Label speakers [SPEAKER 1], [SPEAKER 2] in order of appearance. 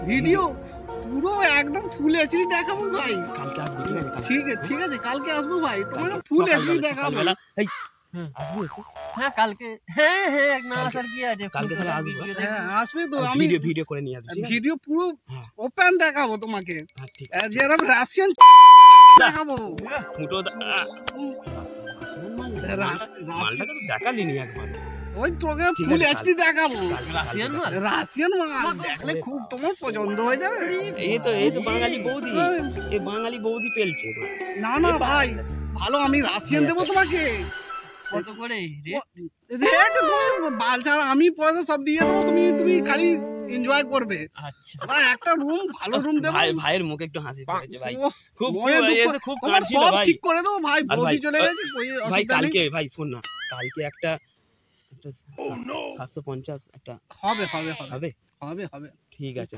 [SPEAKER 1] Video পুরো একদম full HD দেখাবো ভাই।
[SPEAKER 2] কালকে আসবি
[SPEAKER 1] ঠিক আছে কালকে আসবো ভাই, তোমাকে ফুল এইচডি দেখাবো।
[SPEAKER 2] এই আসবি তো?
[SPEAKER 3] হ্যাঁ কালকে, হ্যাঁ হ্যাঁ না
[SPEAKER 2] কালকে-
[SPEAKER 3] আসার কি আছে,
[SPEAKER 2] কালকে তাহলে আসবো।
[SPEAKER 1] হ্যাঁ আসবে তো, আমি
[SPEAKER 2] ভিডিও করে নিয়ে আসবি, ঠিক আছে?
[SPEAKER 1] ভিডিও পুরো
[SPEAKER 2] হ্যাঁ।
[SPEAKER 1] ওপেন দেখাবো তোমাকে,
[SPEAKER 2] হ্যাঁ, ঠিক আছে।
[SPEAKER 1] যেরকম রাশিয়ান দেখাবো।
[SPEAKER 2] ফুটো মালটাকে তো দেখালি নি একবার।
[SPEAKER 1] ওই তোকে
[SPEAKER 2] ঠিক
[SPEAKER 1] ফুল
[SPEAKER 2] আছে,
[SPEAKER 1] এইচডি দেখাবো।
[SPEAKER 3] রাশিয়ান মাল?
[SPEAKER 1] রাশিয়ান মাল দেখলে খুব তোমার পছন্দ হয়ে যাবে।
[SPEAKER 2] এই তো বাঙালি বৌদি, এই বাঙালি বৌদি পেলছে এবার।
[SPEAKER 1] না না ভাই, ভালো আমি রাশিয়ান দেবো তোমাকে।
[SPEAKER 3] কত করে
[SPEAKER 1] রেট তুমি বালছাড়া, আমি পয়সা সব দিয়ে দেবো, তুমি খালি এনজয় করবে।
[SPEAKER 3] আচ্ছা
[SPEAKER 1] ভাই একটা রুম, ভালো রুম দেবো।
[SPEAKER 2] ভাইয়ের মুখে একটু হাসি পেয়েছে ভাই।
[SPEAKER 1] ওহ,
[SPEAKER 2] খুব
[SPEAKER 1] মনে দুঃখ,
[SPEAKER 2] খুব
[SPEAKER 1] তোমার
[SPEAKER 2] কাটছিল
[SPEAKER 1] সব
[SPEAKER 2] ভাই।
[SPEAKER 1] ঠিক করে দেবো ভাই,
[SPEAKER 2] আর
[SPEAKER 1] বৌদি
[SPEAKER 2] ভাই,
[SPEAKER 1] চলে গেছে, ওই
[SPEAKER 2] ভাই
[SPEAKER 1] অসুবিধা নেই।
[SPEAKER 2] কালকে ভাই শোন না, কালকে একটা 750 একটা
[SPEAKER 1] হবে
[SPEAKER 2] হবে।
[SPEAKER 1] হবে,
[SPEAKER 2] ঠিক আছে।